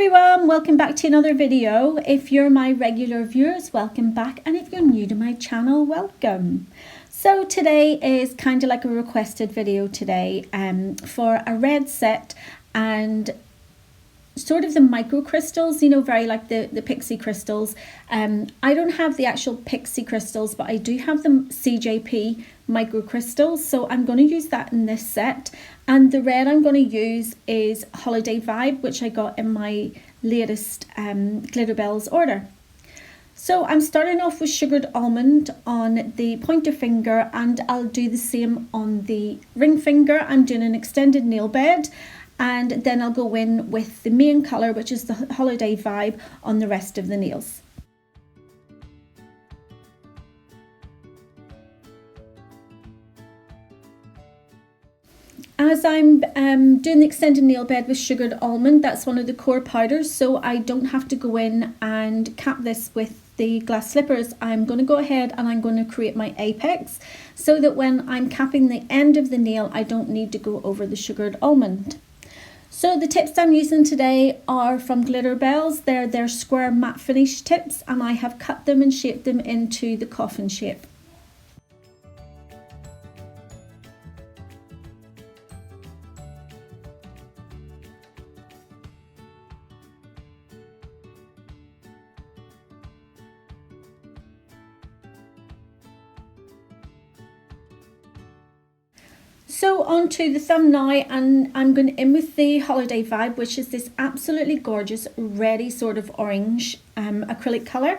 everyone, welcome back to another video. If you're my regular viewers, welcome back, and if you're new to my channel, welcome. So today is kind of like a requested video today for a red set and sort of the micro crystals, you know, very like the pixie crystals. I don't have the actual pixie crystals, but I do have the CJP micro crystals, so I'm going to use that in this set. And the red I'm going to use is Holiday Vibe, which I got in my latest Glitterbels order. So I'm starting off with Sugared Almond on the pointer finger, and I'll do the same on the ring finger. I'm doing an extended nail bed, and then I'll go in with the main colour, which is the Holiday Vibe, on the rest of the nails. As I'm doing the extended nail bed with Sugared Almond, that's one of the core powders, so I don't have to go in and cap this with the glass slippers. I'm going to go ahead and I'm going to create my apex so that when I'm capping the end of the nail, I don't need to go over the Sugared Almond. So the tips I'm using today are from Glitterbels. They're their Square Matte Finish tips, and I have cut them and shaped them into the coffin shape. So onto the thumb now, and I'm going in with the Holiday Vibe, which is this absolutely gorgeous reddy sort of orange acrylic colour.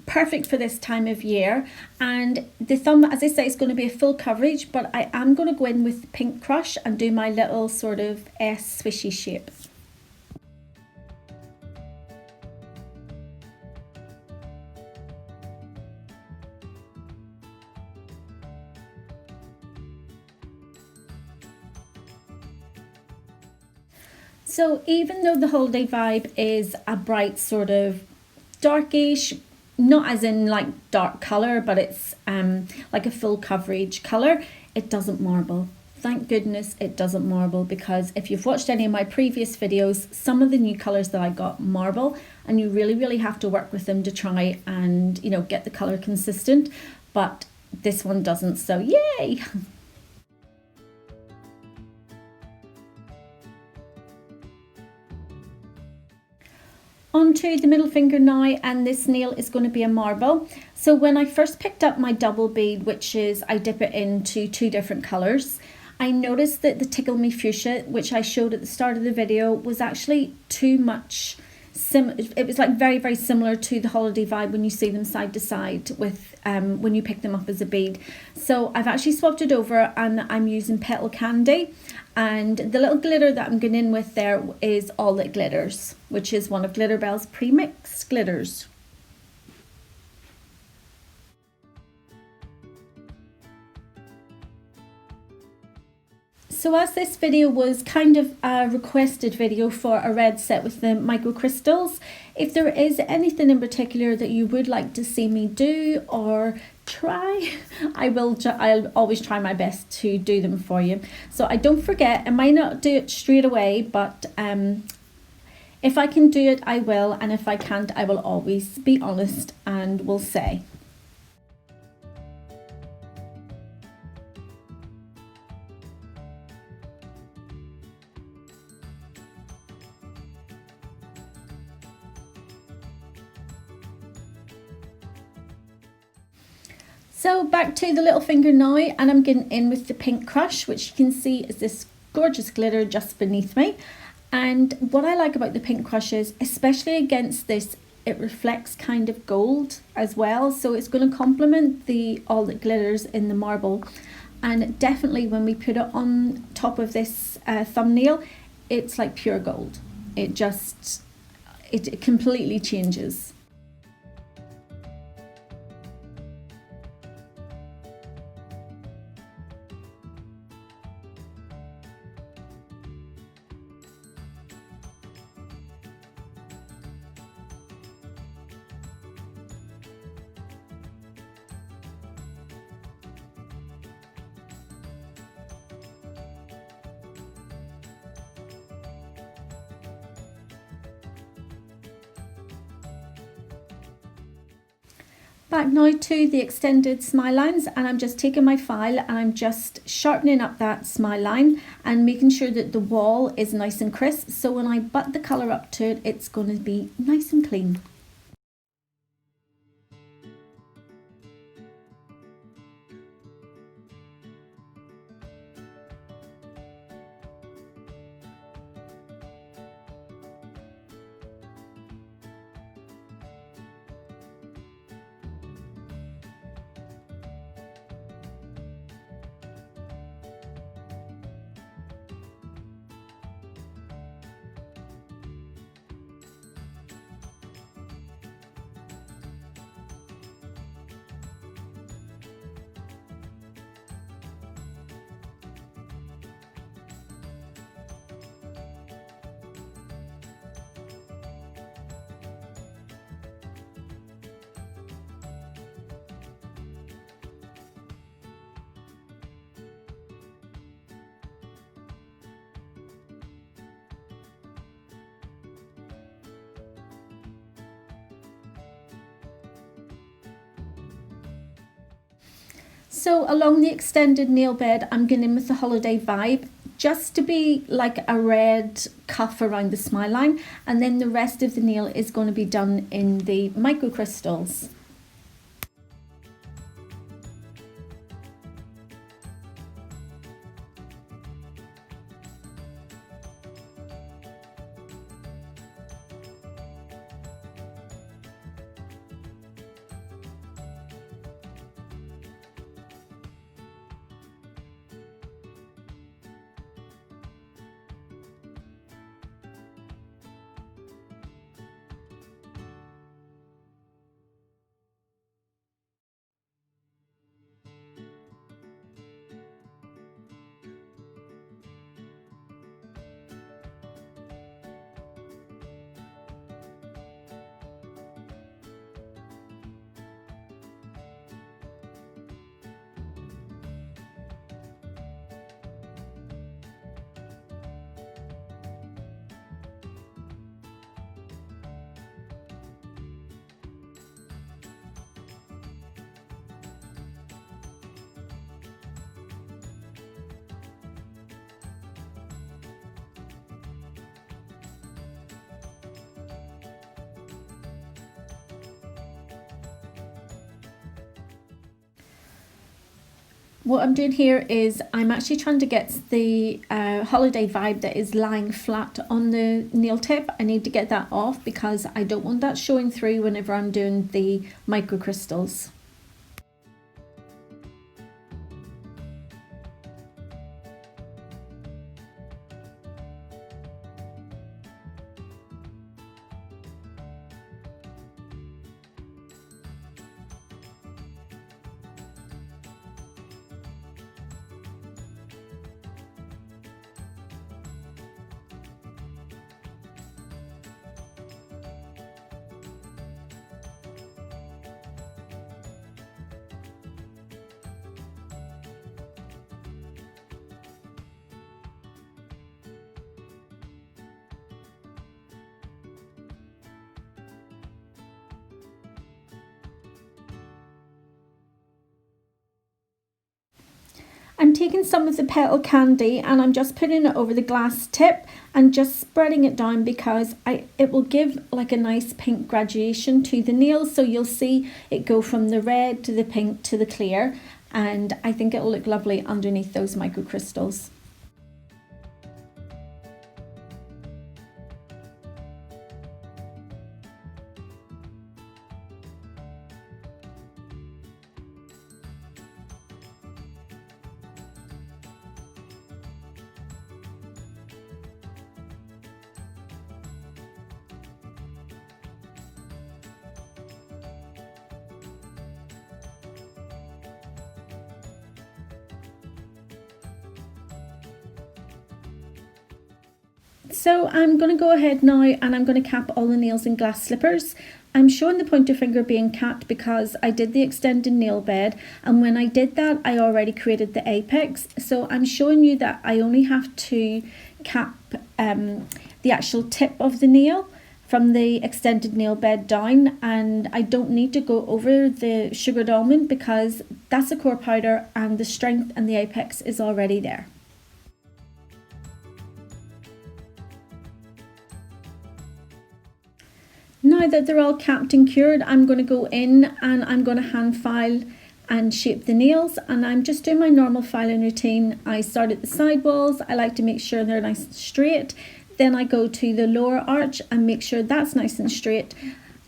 Perfect for this time of year. And the thumb, as I say, is going to be a full coverage, but I am going to go in with Pink Crush and do my little sort of S swishy shape. So even though the Holiday Vibe is a bright sort of darkish, not as in like dark colour, but it's like a full coverage colour, it doesn't marble. Thank goodness it doesn't marble, because if you've watched any of my previous videos, some of the new colours that I got marble, and you really have to work with them to try and, you know, get the colour consistent, but this one doesn't, so yay! Onto the middle finger now, and this nail is going to be a marble. So when I first picked up my double bead, which is I dip it into two different colours, I noticed that the Tickle Me Fuchsia, which I showed at the start of the video, was actually too much. It was like very similar to the Holiday Vibe when you see them side to side with when you pick them up as a bead. So I've actually swapped it over, and I'm using Petal Candy, and the little glitter that I'm going in with there is All That Glitters, which is one of Glitterbels' pre-mixed glitters. So as this video was kind of a requested video for a red set with the micro crystals, if there is anything in particular that you would like to see me do or try, I'll always try my best to do them for you. So I don't forget, I might not do it straight away, but if I can do it, I will, and if I can't, I will always be honest and will say. So back to the little finger now, and I'm getting in with the Pink Crush, which you can see is this gorgeous glitter just beneath me. And what I like about the Pink Crush is, especially against this, it reflects kind of gold as well, so it's going to complement the All That Glitters in the marble. And definitely when we put it on top of this thumbnail, it's like pure gold. It completely changes. Back now to the extended smile lines, and I'm just taking my file and I'm just sharpening up that smile line and making sure that the wall is nice and crisp, so when I butt the colour up to it, it's going to be nice and clean. So along the extended nail bed, I'm going in with the holiday vibe, just to be like a red cuff around the smile line, and then the rest of the nail is going to be done in the microcrystals. What I'm doing here is I'm actually trying to get the holiday vibe that is lying flat on the nail tip. I need to get that off because I don't want that showing through whenever I'm doing the microcrystals. I'm taking some of the Petal Candy and I'm just putting it over the glass tip and just spreading it down because it will give like a nice pink gradation to the nails. So you'll see it go from the red to the pink to the clear, and I think it will look lovely underneath those microcrystals. So I'm going to go ahead now and I'm going to cap all the nails in glass slippers. I'm showing the pointer finger being capped because I did the extended nail bed, and when I did that I already created the apex. So I'm showing you that I only have to cap the actual tip of the nail from the extended nail bed down, and I don't need to go over the sugared almond because that's a core powder and the strength and the apex is already there. Now that they're all capped and cured, I'm going to go in and I'm going to hand file and shape the nails, and I'm just doing my normal filing routine. I start at the side walls. I like to make sure they're nice and straight. Then I go to the lower arch and make sure that's nice and straight,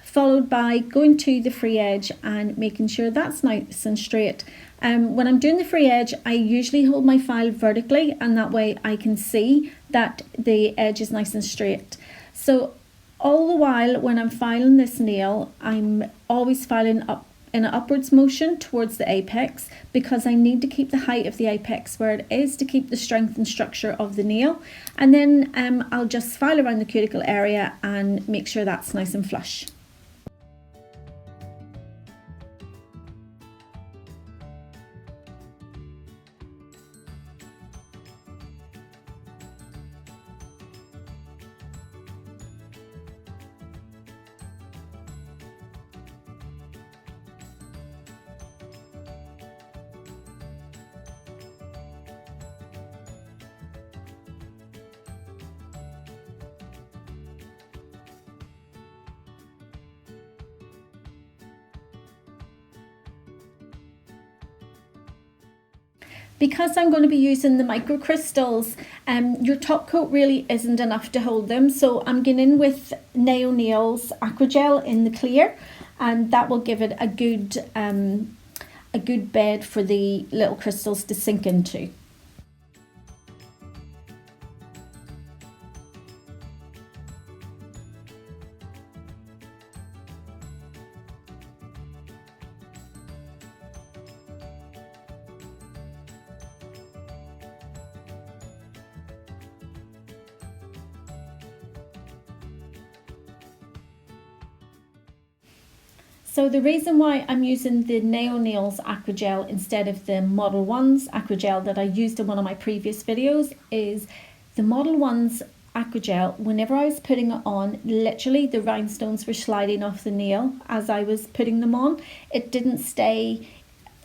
followed by going to the free edge and making sure that's nice and straight. When I'm doing the free edge, I usually hold my file vertically, and that way I can see that the edge is nice and straight. So all the while when I'm filing this nail, I'm always filing up in an upwards motion towards the apex, because I need to keep the height of the apex where it is to keep the strength and structure of the nail. And then I'll just file around the cuticle area and make sure that's nice and flush. Because I'm going to be using the microcrystals, your top coat really isn't enough to hold them, so I'm going in with Nailbed Acrylic in the clear, and that will give it a good bed for the little crystals to sink into. So the reason why I'm using the Nailbed Acrylic instead of the Model 1's Acrylic that I used in one of my previous videos is the Model 1's Acrylic, whenever I was putting it on, literally the rhinestones were sliding off the nail as I was putting them on. It didn't stay,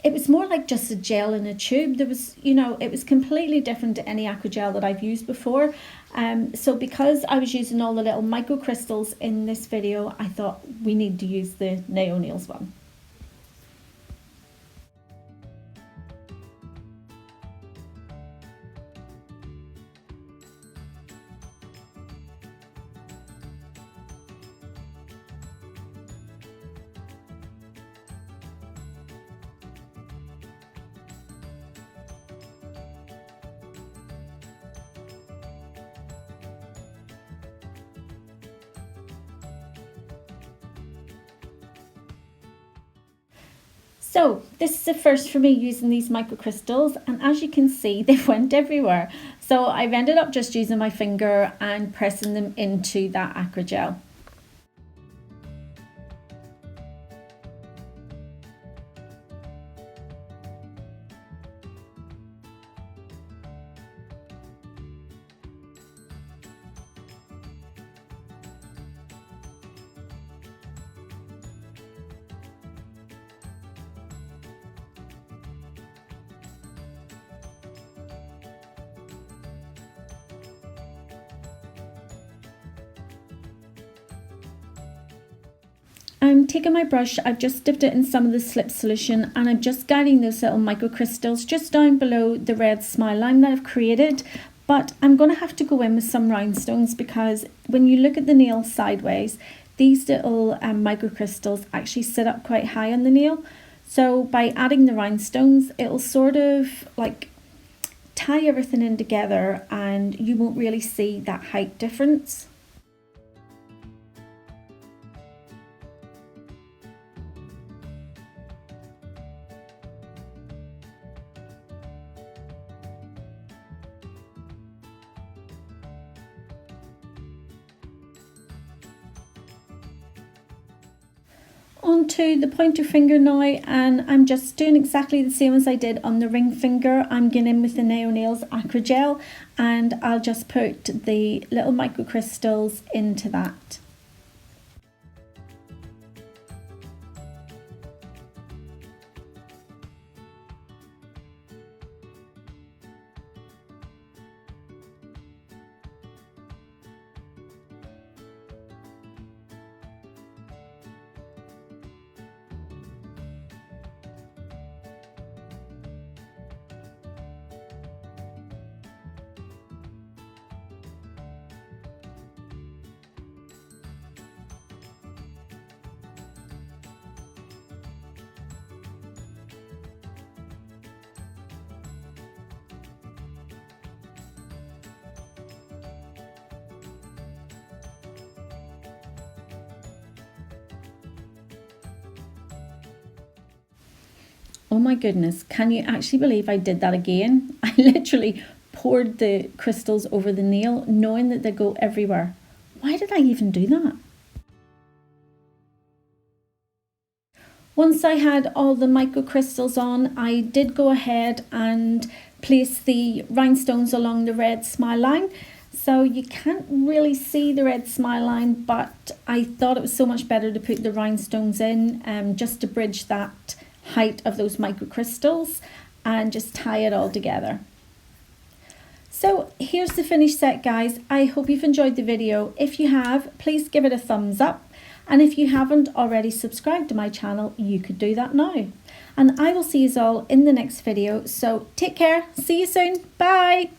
it was more like just a gel in a tube. There was, you know, it was completely different to any Acrylic that I've used before. So because I was using all the little microcrystals in this video, I thought we need to use the Nailbed one. So this is the first for me using these microcrystals, and as you can see, they went everywhere. So I've ended up just using my finger and pressing them into that acrogel. I'm taking my brush, I've just dipped it in some of the slip solution, and I'm just guiding those little microcrystals just down below the red smile line that I've created. But I'm going to have to go in with some rhinestones, because when you look at the nail sideways, these little microcrystals actually sit up quite high on the nail. So by adding the rhinestones, it'll sort of like tie everything in together and you won't really see that height difference. Onto the pointer finger now, and I'm just doing exactly the same as I did on the ring finger. I'm going in with the Nailbed Acrylic, and I'll just put the little microcrystals into that. Oh my goodness, can you actually believe I did that again? I literally poured the crystals over the nail knowing that they go everywhere. Why did I even do that? Once I had all the micro crystals on, I did go ahead and place the rhinestones along the red smile line. So you can't really see the red smile line, but I thought it was so much better to put the rhinestones in just to bridge that height of those micro crystals and just tie it all together. So here's the finished set, guys. I hope you've enjoyed the video. If you have, please give it a thumbs up. And if you haven't already subscribed to my channel, you could do that now. And I will see you all in the next video. So take care. See you soon. Bye.